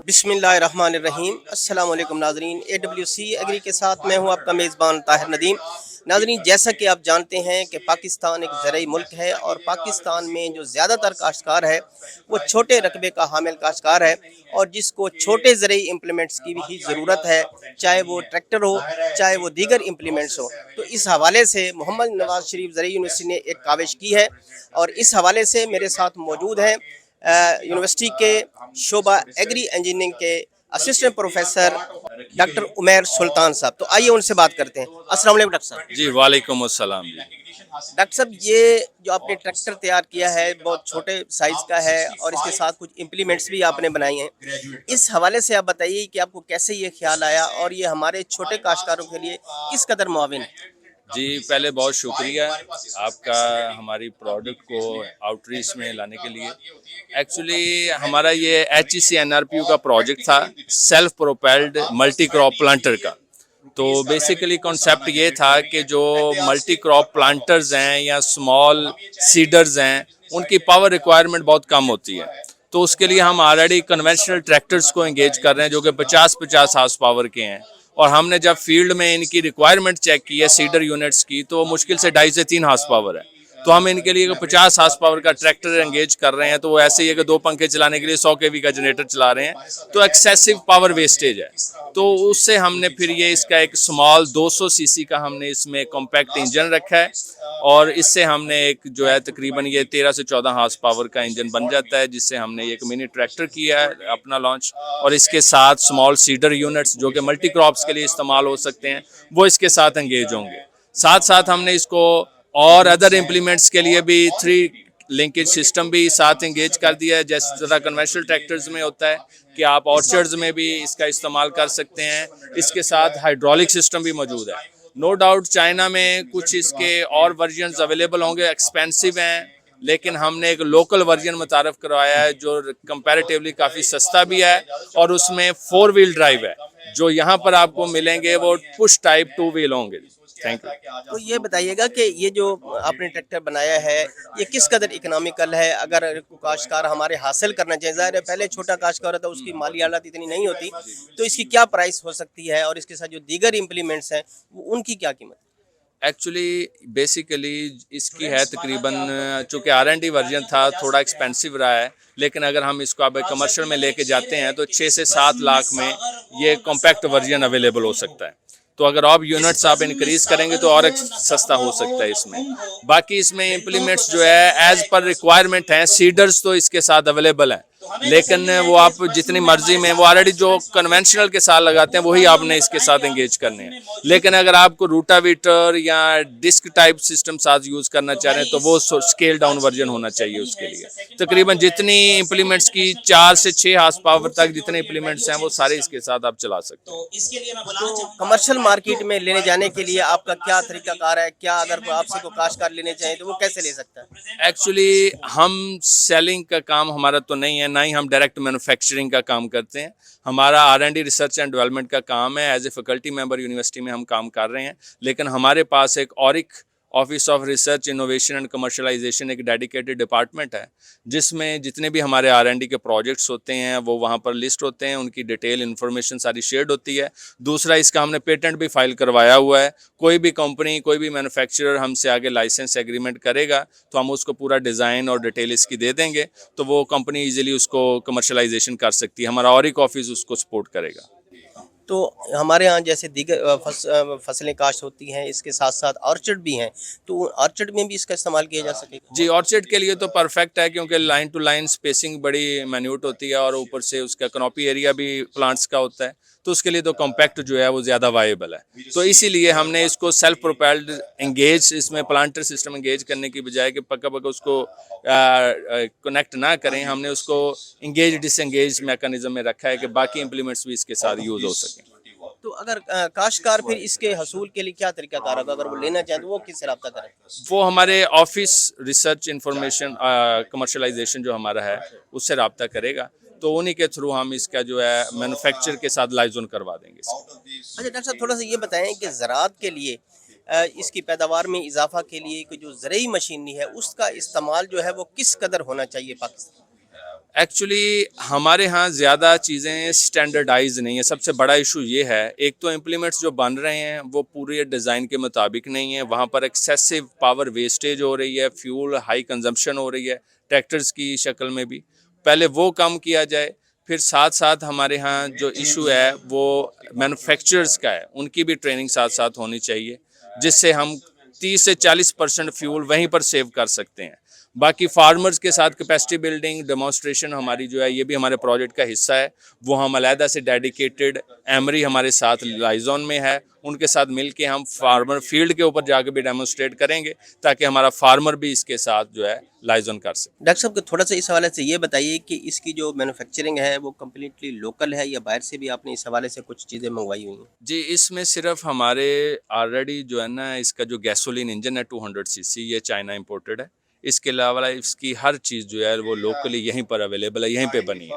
بسم اللہ الرحمن الرحیم۔ السلام علیکم ناظرین، AWC ایگری کے ساتھ میں ہوں آپ کا میزبان طاہر ندیم۔ ناظرین، جیسا کہ آپ جانتے ہیں کہ پاکستان ایک زرعی ملک ہے اور پاکستان میں جو زیادہ تر کاشتکار ہے وہ چھوٹے رقبے کا حامل کاشتکار ہے، اور جس کو چھوٹے زرعی امپلیمنٹس کی بھی ضرورت ہے، چاہے وہ ٹریکٹر ہو چاہے وہ دیگر امپلیمنٹس ہو۔ تو اس حوالے سے محمد نواز شریف زرعی یونیورسٹی نے ایک کاوش کی ہے، اور اس حوالے سے میرے ساتھ موجود ہیں یونیورسٹی کے شعبہ ایگری انجینئرنگ کے اسسٹنٹ پروفیسر ڈاکٹر عمیر سلطان صاحب۔ تو آئیے ان سے بات کرتے ہیں۔ السلام علیکم ڈاکٹر صاحب۔ جی وعلیکم السلام جی۔ ڈاکٹر صاحب، یہ جو آپ نے ٹریکٹر تیار کیا ہے بہت چھوٹے سائز کا ہے، اور اس کے ساتھ کچھ امپلیمنٹس بھی آپ نے بنائی ہیں، اس حوالے سے آپ بتائیے کہ آپ کو کیسے یہ خیال آیا اور یہ ہمارے چھوٹے کاشتکاروں کے لیے کس قدر معاون ہے؟ جی پہلے بہت شکریہ آپ کا ہماری پروڈکٹ کو آؤٹ ریچ میں لانے کے لیے۔ ایکچولی ہمارا یہ HEC-NRPU کا پروجیکٹ تھا، self propelled multi crop planter کا۔ تو بیسیکلی کانسیپٹ یہ تھا کہ جو ملٹی کراپ پلانٹرز ہیں یا اسمال سیڈرز ہیں، ان کی پاور ریکوائرمنٹ بہت کم ہوتی ہے۔ تو اس کے لیے ہم آلریڈی کنونشنل ٹریکٹرز کو انگیج کر رہے ہیں جو کہ 50 ہارس پاور کے ہیں، اور ہم نے جب فیلڈ میں ان کی ریکوائرمنٹ چیک کی ہے سیڈر یونٹس کی، تو مشکل سے 2.5 سے 3 ہارس پاور ہے۔ تو ہم ان کے لیے 50 ہارس پاور کا ٹریکٹر انگیج کر رہے ہیں، تو وہ ایسے ہی ہے کہ 2 پنکھے چلانے کے لیے 100 kV کا جنریٹر چلا رہے ہیں، تو ایکسیسو پاور ویسٹیج ہے۔ تو اس سے ہم نے پھر یہ اس کا ایک سمال 200 cc کا ہم نے اس میں کمپیکٹ انجن رکھا ہے، اور اس سے ہم نے ایک جو ہے تقریباً یہ 13 سے 14 ہارس پاور کا انجن بن جاتا ہے، جس سے ہم نے ایک منی ٹریکٹر کیا ہے اپنا لانچ، اور اس کے ساتھ سمال سیڈر یونٹس جو کہ ملٹی کراپس کے لیے استعمال ہو سکتے ہیں وہ اس کے ساتھ انگیج ہوں گے۔ ساتھ ساتھ ہم نے اس کو اور ادر امپلیمنٹس کے لیے بھی 3 لنکیج سسٹم بھی ساتھ انگیج کر دیا ہے، جیسے طرح کنونشنل ٹریکٹرز میں ہوتا ہے کہ آپ آرچرڈز میں بھی اس کا استعمال کر سکتے ہیں۔ اس کے ساتھ ہائیڈرولک سسٹم بھی موجود ہے۔ نو ڈاؤٹ چائنا میں کچھ اس کے اور ورژنز اویلیبل ہوں گے، ایکسپینسو ہیں، لیکن ہم نے ایک لوکل ورژن متعارف کروایا ہے جو کمپیریٹیولی کافی سستا بھی ہے، اور اس میں 4 ویل ڈرائیو ہے۔ جو یہاں پر آپ کو ملیں گے وہ پش ٹائپ 2 ویل ہوں گے۔ Thank you. تو یہ بتائیے گا کہ یہ جو آپ نے ٹریکٹر بنایا ہے یہ کس قدر اکنامیکل ہے؟ اگر کاشتکار ہمارے حاصل کرنا چاہیے، ظاہر ہے پہلے چھوٹا کاشتکار ہوتا ہے، اس کی مالی حالت اتنی نہیں ہوتی، تو اس کی کیا پرائس ہو سکتی ہے، اور اس کے ساتھ جو دیگر امپلیمنٹس ہیں ان کی کیا قیمت ہے؟ ایکچولی بیسیکلی اس کی ہے تقریباً، چونکہ R&D ورژن تھا تھوڑا ایکسپینسو رہا ہے، لیکن اگر ہم اس کو اب کمرشل میں لے کے جاتے ہیں تو 6 سے 7 لاکھ میں یہ کمپیکٹ ورژن اویلیبل ہو سکتا ہے۔ تو اگر آپ یونٹس آپ انکریز کریں گے تو اور سستا ہو سکتا ہے اس میں۔ باقی اس میں امپلیمنٹس جو ہے ایز پر ریکوائرمنٹ ہیں، سیڈرز تو اس کے ساتھ اویلیبل ہیں، لیکن وہ آپ جتنی مرضی میں، وہ آلریڈی جو کنونشنل کے ساتھ لگاتے ہیں وہی آپ نے اس کے ساتھ انگیج کرنے ہیں۔ لیکن اگر آپ کو روٹا ویٹر یا ڈسک ٹائپ سسٹم ساتھ یوز کرنا چاہ رہے ہیں تو وہ اسکیل ڈاؤن ورژن ہونا چاہیے اس کے لیے۔ تقریباً جتنی امپلیمنٹس کی 4 سے 6 ہارس پاور تک جتنے امپلیمنٹس ہیں وہ سارے اس کے ساتھ آپ چلا سکتے ہیں۔ تو کمرشل مارکیٹ میں لینے جانے کے لیے آپ کا کیا طریقہ کار ہے؟ کیا اگر کوئی آپ سے کوئی کاشتکار لینے چاہیں تو وہ کیسے لے سکتا ہے؟ ایکچولی ہم سیلنگ کا کام ہمارا تو نہیں ہے، نہ ہی ہم ڈائریکٹ مینوفیکچرنگ کا کام کرتے ہیں۔ ہمارا R&D ریسرچ اینڈ ڈیولپمنٹ کا کام ہے، as a faculty member university میں ہم کام کر رہے ہیں، لیکن ہمارے پاس ایک ORIC office of research innovation and commercialization ایک ڈیڈیکیٹڈ ڈپارٹمنٹ ہے، جس میں جتنے بھی ہمارے R&D کے پروجیکٹس ہوتے ہیں وہ وہاں پر لسٹ ہوتے ہیں، ان کی ڈیٹیل انفارمیشن ساری شیئرڈ ہوتی ہے۔ دوسرا، اس کا ہم نے پیٹنٹ بھی فائل کروایا ہوا ہے۔ کوئی بھی کمپنی، کوئی بھی مینوفیکچرر ہم سے آگے لائسنس ایگریمنٹ کرے گا تو ہم اس کو پورا ڈیزائن اور ڈیٹیل اس کی دے دیں گے، تو وہ کمپنی ایزیلی اس کو کمرشلائزیشن کر سکتی ہے، ہمارا اورک آفس اس کو سپورٹ کرے گا۔ تو ہمارے ہاں جیسے دیگر فصلیں کاشت ہوتی ہیں، اس کے ساتھ ساتھ آرچرڈ بھی ہیں، تو آرچرڈ میں بھی اس کا استعمال کیا جا سکے گا؟ جی آرچرڈ کے لیے تو پرفیکٹ ہے، کیونکہ لائن ٹو لائن سپیسنگ بڑی مینیوٹ ہوتی ہے، اور اوپر سے اس کا کنوپی ایریا بھی پلانٹس کا ہوتا ہے، تو اس کے لیے تو کمپیکٹ جو ہے وہ زیادہ وائبل ہے۔ تو اسی لیے ہم نے اس کو سیلف پروپیلڈ انگیج، اس میں پلانٹر سسٹم انگیج کرنے کی بجائے کہ پکا اس کو کنیکٹ نہ کریں، ہم نے اس کو انگیج ڈس انگیج میکانزم میں رکھا ہے کہ باقی امپلیمنٹس بھی اس کے ساتھ یوز ہو سکیں۔ تو اگر کاشتکار پھر اس کے حصول کے لیے کیا طریقہ کار ہوگا؟ اگر وہ لینا چاہیں تو وہ کس سے رابطہ کریں؟ وہ ہمارے آفس ریسرچ انفارمیشن کمرشلائزیشن جو ہمارا ہے اس سے رابطہ کرے گا، تو انہی کے تھرو ہم اس کا جو ہے مینوفیکچر کے ساتھ لائزن کروا دیں گے۔ اچھا ڈاکٹر صاحب، تھوڑا سا یہ بتائیں کہ زراعت کے لیے اس کی پیداوار میں اضافہ کے لیے جو زرعی مشینری ہے اس کا استعمال جو ہے وہ کس قدر ہونا چاہیے پاکستان؟ ایکچولی ہمارے ہاں زیادہ چیزیں اسٹینڈرڈائز نہیں ہیں. سب سے بڑا ایشو یہ ہے، ایک تو امپلیمنٹس جو بن رہے ہیں وہ پورے ڈیزائن کے مطابق نہیں ہیں. وہاں پر ایکسیسو پاور ویسٹیج ہو رہی ہے، فیول ہائی کنزمپشن ہو رہی ہے ٹریکٹرز کی شکل میں بھی. پہلے وہ کم کیا جائے. پھر ساتھ ساتھ ہمارے ہاں جو ایشو ہے وہ مینوفیکچررز کا ہے، ان کی بھی ٹریننگ ساتھ ساتھ ہونی چاہیے، جس سے ہم 30 سے 40% فیول وہیں پر سیو کر سکتے ہیں. باقی فارمرز کے ساتھ کیپیسٹی بلڈنگ ڈیمونسٹریشن ہماری جو ہے یہ بھی ہمارے پروجیکٹ کا حصہ ہے. وہ ہم علیحدہ سے ڈیڈیکیٹڈ ایمری ہمارے ساتھ لائزون میں ہے، ان کے ساتھ مل کے ہم فارمر فیلڈ کے اوپر جا کے بھی ڈیمونسٹریٹ کریں گے تاکہ ہمارا فارمر بھی اس کے ساتھ جو ہے لائزون کر سکے. ڈاکٹر صاحب تھوڑا سا اس حوالے سے یہ بتائیے کہ اس کی جو مینوفیکچرنگ ہے وہ کمپلیٹلی لوکل ہے یا باہر سے بھی آپ نے اس حوالے سے کچھ چیزیں منگوائی ہوئی ہیں؟ جی، اس میں صرف ہمارے آلریڈی جو ہے نا اس کا جو گیسولین انجن ہے 200 cc یہ چائنا امپورٹڈ ہے. اس کے علاوہ اس کی ہر چیز جو ہے وہ لوکلی یہیں پر اویلیبل ہے، یہیں پہ بنی ہے.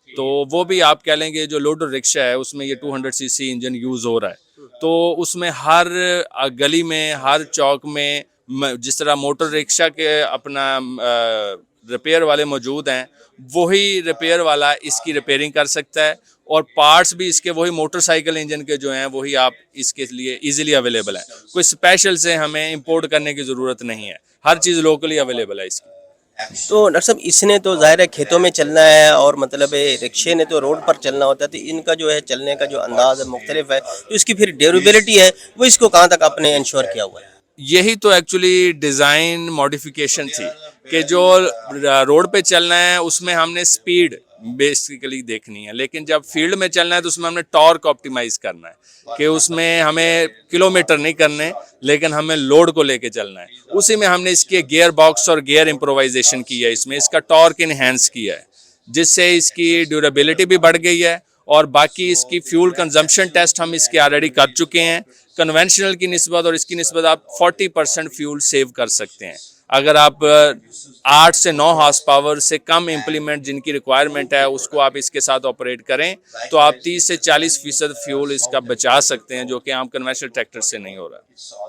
تو وہ بھی آپ کہہ لیں گے جو لوڈر رکشا ہے اس میں یہ 200 cc انجن یوز ہو رہا ہے. تو اس میں ہر گلی میں ہر چوک میں جس طرح موٹر رکشا کے اپنا ریپیئر والے موجود ہیں، وہی ریپیئر والا اس کی ریپیئرنگ کر سکتا ہے. اور پارٹس بھی اس کے وہی موٹر سائیکل انجن کے جو ہیں وہی آپ اس کے لیے ایزیلی اویلیبل ہیں. کوئی اسپیشل سے ہمیں امپورٹ کرنے کی ضرورت نہیں ہے، ہر چیز لوکلی اویلیبل ہے اس کی. تو ڈاکٹر صاحب اس نے تو ظاہر ہے کھیتوں میں چلنا ہے اور مطلب رکشے نے تو روڈ پر چلنا ہوتا ہے، تو ان کا جو ہے چلنے کا جو انداز ہے مختلف ہے، تو اس کی پھر ڈیوریبلٹی ہے وہ اس کو کہاں تک آپ نے انشور کیا ہوا ہے؟ یہی تو ایکچولی ڈیزائن ماڈیفیکیشن تھی کہ جو روڈ پہ چلنا ہے اس میں ہم نے سپیڈ بیسیکلی دیکھنی ہے، لیکن جب فیلڈ میں چلنا ہے تو اس میں ہم نے ٹارک آپٹیمائز کرنا ہے کہ اس میں ہمیں کلومیٹر نہیں کرنے لیکن ہمیں لوڈ کو لے کے چلنا ہے. اسی میں ہم نے اس کے گیئر باکس اور گیئر امپرووائزیشن کی ہے، اس میں اس کا ٹارک انہینس کیا ہے جس سے اس کی ڈیوریبلٹی بھی بڑھ گئی ہے. اور باقی اس کی فیول کنزمپشن ٹیسٹ ہم اس کے آلریڈی کر چکے ہیں. کنونشنل کی نسبت اور اس کی نسبت آپ 40% فیول سیو کر سکتے ہیں. اگر آپ 8 سے 9 ہارس پاور سے کم امپلیمنٹ جن کی ریکوائرمنٹ ہے اس کو آپ اس کے ساتھ آپریٹ کریں تو آپ 30 سے 40% فیول اس کا بچا سکتے ہیں، جو کہ عام کنونشنل ٹریکٹر سے نہیں ہو رہا.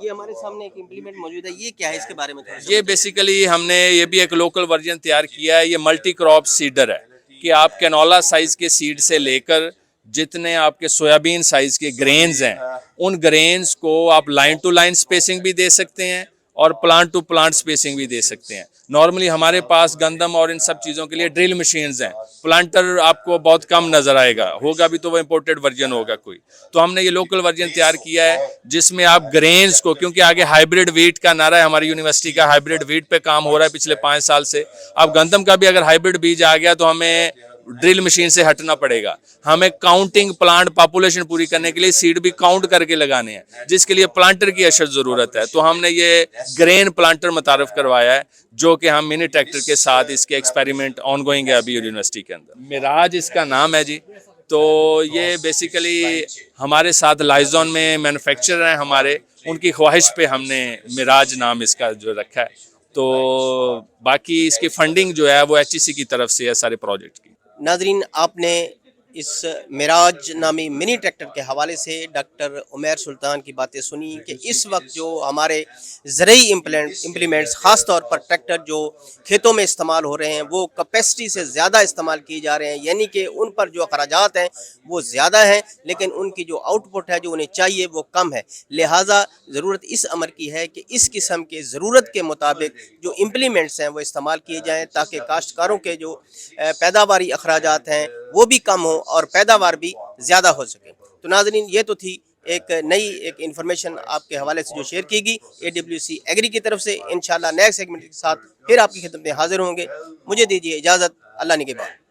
یہ ہمارے سامنے ایک امپلیمنٹ موجود ہے، یہ کیا ہے؟ اس کے بارے میں تھوڑا سا یہ بیسیکلی ہم نے یہ بھی ایک لوکل ورژن تیار کیا ہے. یہ ملٹی کراپ سیڈر ہے کہ آپ کینولا سائز کے سیڈ سے لے کر جتنے آپ کے سویابین سائز کے گرینز ہیں ان گرینز کو آپ لائن ٹو لائن سپیسنگ بھی دے سکتے ہیں اور پلانٹ ٹو پلانٹ سپیسنگ بھی دے سکتے ہیں. نارملی ہمارے پاس گندم اور ان سب چیزوں کے لیے ڈرل مشینز ہیں، پلانٹر آپ کو بہت کم نظر آئے گا، ہوگا بھی تو وہ امپورٹڈ ورژن ہوگا کوئی. تو ہم نے یہ لوکل ورژن تیار کیا ہے جس میں آپ گرینز کو، کیونکہ آگے ہائیبرڈ ویٹ کا نعرہ ہے ہماری یونیورسٹی کا، ہائیبرڈ ویٹ پہ کام ہو رہا ہے پچھلے 5 سال سے. اب گندم کا بھی اگر ہائیبرڈ بیج آ گیا تو ہمیں ڈرل مشین سے ہٹنا پڑے گا. ہمیں کاؤنٹنگ پلانٹ پاپولیشن پوری کرنے کے لیے سیڈ بھی کاؤنٹ کر کے لگانے ہیں، جس کے لیے پلانٹر کی اشد ضرورت ہے. تو ہم نے یہ گرین پلانٹر متعارف کروایا ہے جو کہ ہم منی ٹریکٹر کے ساتھ اس کے ایکسپیریمنٹ آن گوئنگ ہے ابھی یونیورسٹی کے اندر. میراج اس کا نام ہے جی. تو یہ بیسیکلی ہمارے ساتھ لائزون میں مینوفیکچرر ہیں ہمارے، ان کی خواہش پہ ہم نے میراج نام اس کا جو رکھا ہے. تو باقی اس کی فنڈنگ جو ہے وہ HEC کی طرف سے ہے سارے پروجیکٹ کی. ناظرین، آپ نے اس معراج نامی منی ٹریکٹر کے حوالے سے ڈاکٹر عمیر سلطان کی باتیں سنی کہ اس وقت جو ہمارے زرعی امپلیمنٹس خاص طور پر ٹریکٹر جو کھیتوں میں استعمال ہو رہے ہیں وہ کیپیسٹی سے زیادہ استعمال کیے جا رہے ہیں، یعنی کہ ان پر جو اخراجات ہیں وہ زیادہ ہیں لیکن ان کی جو آؤٹ پٹ ہے جو انہیں چاہیے وہ کم ہے. لہٰذا ضرورت اس امر کی ہے کہ اس قسم کے ضرورت کے مطابق جو امپلیمنٹس ہیں وہ استعمال کیے جائیں تاکہ کاشتکاروں کے جو پیداواری اخراجات ہیں وہ بھی کم ہوں اور پیداوار بھی زیادہ ہو سکے. تو ناظرین، یہ تو تھی ایک نئی انفارمیشن آپ کے حوالے سے جو شیئر کی گئی AWC ایگری کی طرف سے. انشاءاللہ نئے سیگمنٹ کے ساتھ پھر آپ کی خدمت میں حاضر ہوں گے. مجھے دیجیے اجازت. اللہ نگہبان.